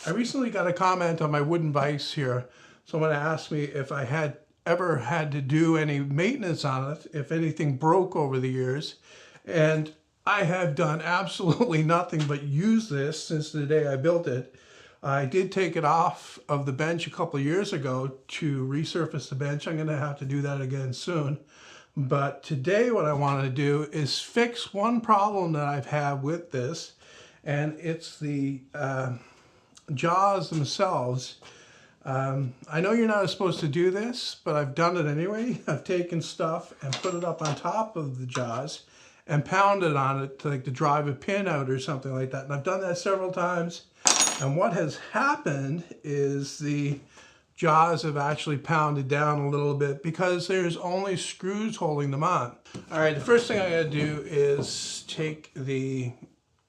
I recently got a comment on my wooden vise here. Someone asked me if I had ever had to do any maintenance on it, if anything broke over the years. And I have done absolutely nothing but use this since the day I built it. I did take it off of the bench a couple of years ago to resurface the bench. I'm going to have to do that again soon. But today what I want to do is fix one problem that I've had with this, and it's the jaws themselves. I know you're not supposed to do this, but I've done it anyway. I've taken stuff and put it up on top of the jaws and pounded on it to drive a pin out or something like that. And I've done that several times. And what has happened is the jaws have actually pounded down a little bit because there's only screws holding them on. All right, the first thing I gotta do is take the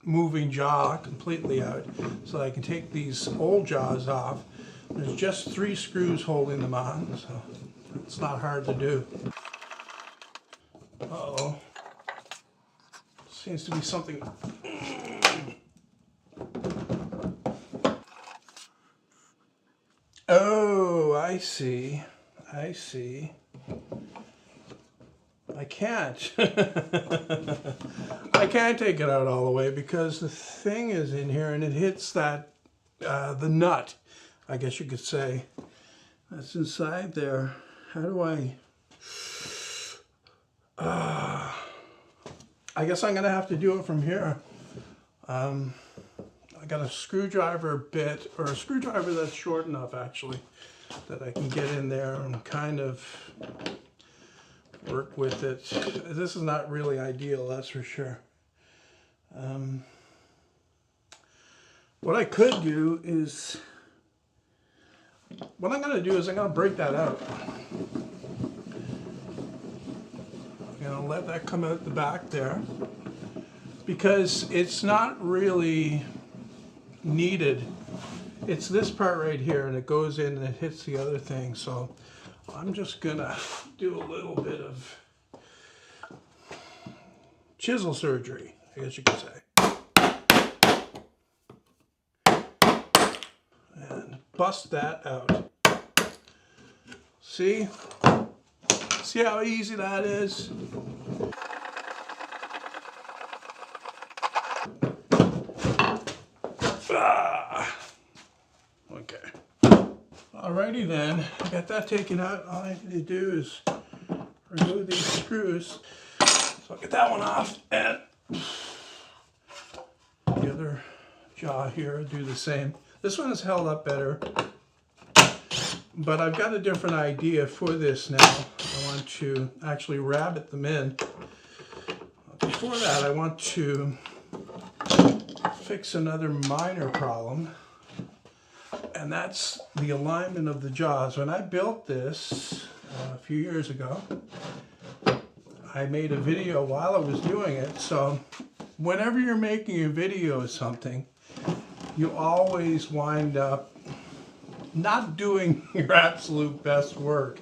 moving jaw completely out so I can take these old jaws off. There's just 3 screws holding them on, so it's not hard to do. Uh-oh. Seems to be something. Oh, I see. I see. I can't. I can't take it out all the way because the thing is in here and it hits that, the nut, I guess you could say. That's inside there. How do I guess I'm gonna have to do it from here. I got a screwdriver bit, or a screwdriver that's short enough actually, that I can get in there and kind of work with it. This is not really ideal, that's for sure. What I could do is, what I'm gonna do is I'm gonna break that out. I'm gonna let that come out the back there because it's not really needed. It's this part right here and it goes in and it hits the other thing. So I'm just gonna do a little bit of chisel surgery, I guess you could say. And bust that out. See? See how easy that is? Okay. Alrighty then, I got that taken out. All I need to do is remove these screws. So I'll get that one off, and the other jaw here, do the same. This one is held up better, but I've got a different idea for this now. I want to actually rabbet them in. Before that, I want to fix another minor problem, and that's the alignment of the jaws. When I built this a few years ago, I made a video while I was doing it. So whenever you're making a video of something, you always wind up not doing your absolute best work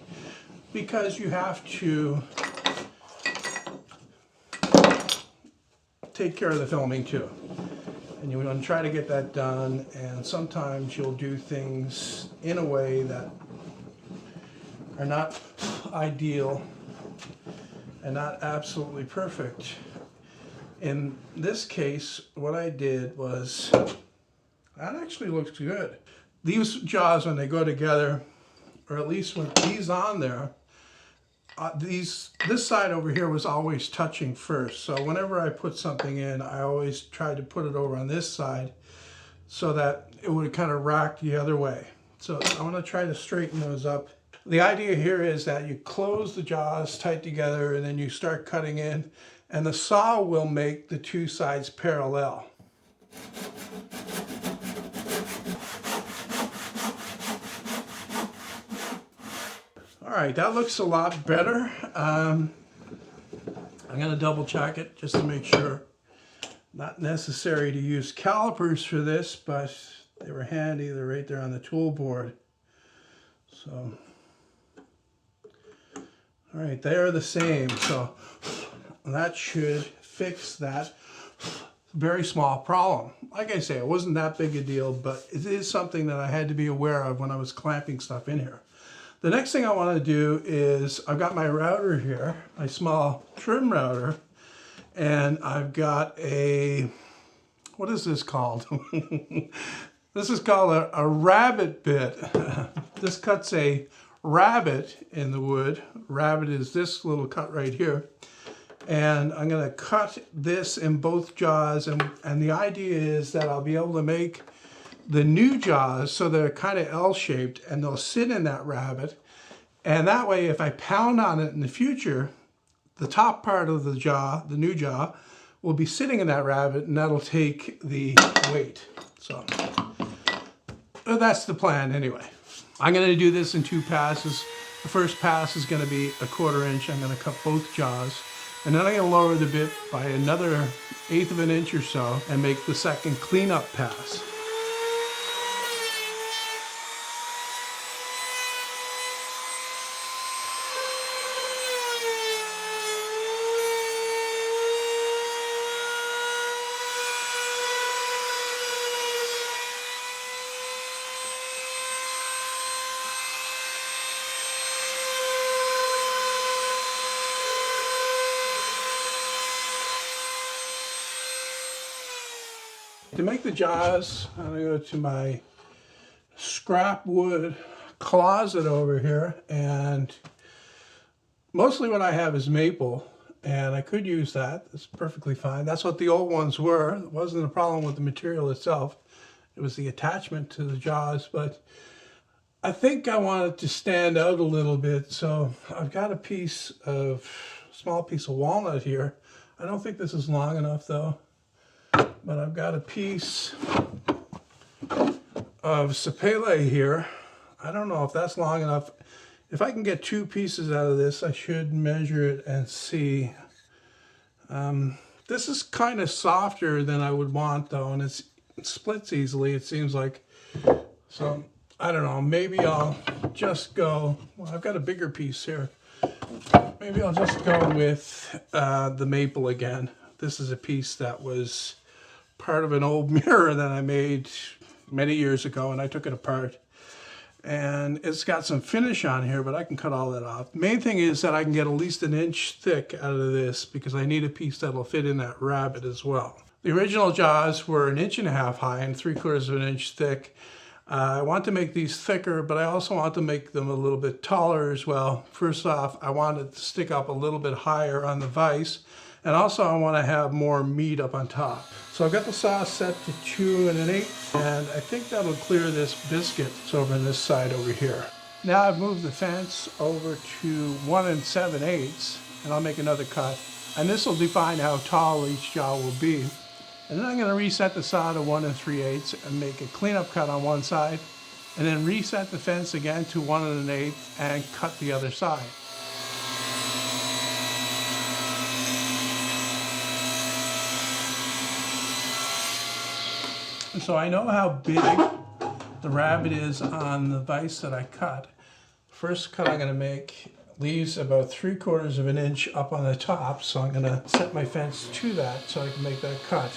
because you have to take care of the filming too. And you want to try to get that done, and sometimes you'll do things in a way that are not ideal and not absolutely perfect. In this case, what I did was, that actually looks good. These jaws, when they go together, or at least with these on there, this side over here was always touching first. So whenever I put something in, I always tried to put it over on this side so that it would kind of rack the other way. So I'm going to try to straighten those up. The idea here is that you close the jaws tight together and then you start cutting in, and the saw will make the 2 sides parallel. All right, that looks a lot better. I'm going to double check it just to make sure. Not necessary to use calipers for this, but they were handy. They're right there on the tool board. So, all right, they are the same. So that should fix that. very small problem. Like I say, it wasn't that big a deal, but it is something that I had to be aware of when I was clamping stuff in here. The next thing I want to do is I've got my router here, my small trim router, and I've got a, what is this called? This is called a rabbet bit. This cuts a rabbet in the wood. Rabbet is this little cut right here. And I'm going to cut this in both jaws, and the idea is that I'll be able to make the new jaws so they're kind of L-shaped and they'll sit in that rabbet. And that way, if I pound on it in the future, the top part of the jaw, the new jaw, will be sitting in that rabbet, and that'll take the weight. So that's the plan anyway. I'm going to do this in 2 passes. The first pass is going to be a 1/4 inch. I'm going to cut both jaws. And then I'm going to lower the bit by another 1/8 of an inch or so and make the second cleanup pass. To make the jaws, I'm going to go to my scrap wood closet over here, and mostly what I have is maple, and I could use that. It's perfectly fine. That's what the old ones were. It wasn't a problem with the material itself. It was the attachment to the jaws, but I think I want it to stand out a little bit, so I've got a small piece of walnut here. I don't think this is long enough though. But I've got a piece of sapele here. I don't know if that's long enough. If I can get 2 pieces out of this, I should measure it and see. This is kind of softer than I would want though, and it splits easily, it seems like. So, I don't know, maybe I'll just go, well, I've got a bigger piece here. Maybe I'll just go with the maple again. This is a piece that was part of an old mirror that I made many years ago, and I took it apart. And it's got some finish on here, but I can cut all that off. The main thing is that I can get at least 1 inch thick out of this because I need a piece that'll fit in that rabbet as well. The original jaws were 1.5 inches high and 3/4 of an inch thick. I want to make these thicker, but I also want to make them a little bit taller as well. First off, I want it to stick up a little bit higher on the vise. And also I want to have more meat up on top. So I've got the sauce set to 2 1/8, and I think that'll clear this biscuit. It's over on this side over here. Now I've moved the fence over to 1 7/8, and I'll make another cut. And this will define how tall each jaw will be. And then I'm going to reset the saw to 1 3/8 and make a cleanup cut on one side, and then reset the fence again to 1 1/8 and cut the other side. So I know how big the rabbet is on the vise that I cut. First cut I'm going to make leaves about 3/4 of an inch up on the top, so I'm going to set my fence to that so I can make that cut.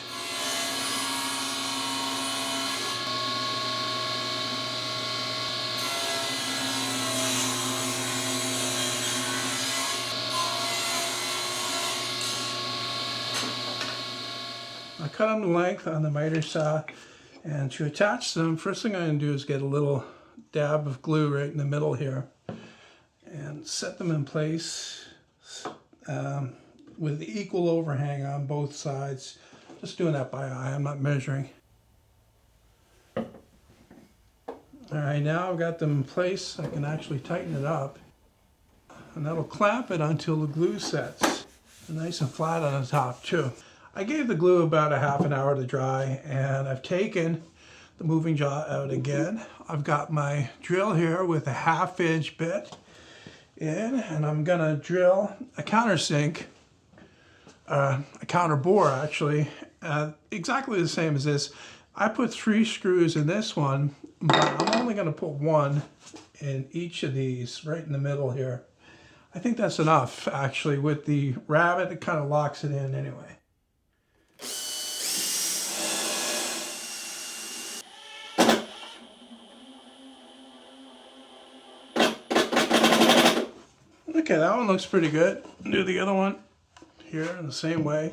I cut them to length on the miter saw, and to attach them, first thing I'm going to do is get a little dab of glue right in the middle here and set them in place with equal overhang on both sides. Just doing that by eye, I'm not measuring. Alright, now I've got them in place. I can actually tighten it up, and that'll clamp it until the glue sets. Nice and flat on the top too. I gave the glue about a half an hour to dry, and I've taken the moving jaw out again. I've got my drill here with a 1/2 inch bit in, and I'm gonna drill a countersink, a counter bore actually, exactly the same as this. I put 3 screws in this one, but I'm only gonna put 1 in each of these right in the middle here. I think that's enough actually. With the rabbet, it kind of locks it in anyway. Okay, that one looks pretty good. Do the other one here in the same way.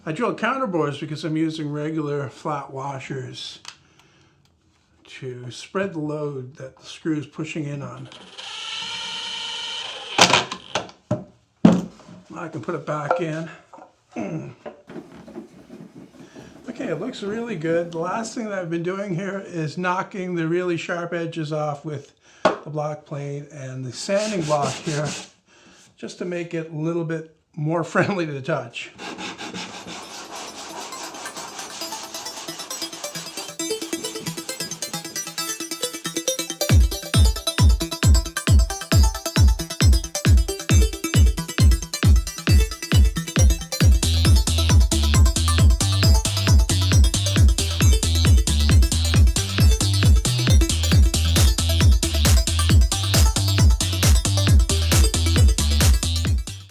I drill counterbores because I'm using regular flat washers to spread the load that the screw is pushing in on. I can put it back in. Okay, it looks really good. The last thing that I've been doing here is knocking the really sharp edges off with the block plane and the sanding block here, just to make it a little bit more friendly to the touch.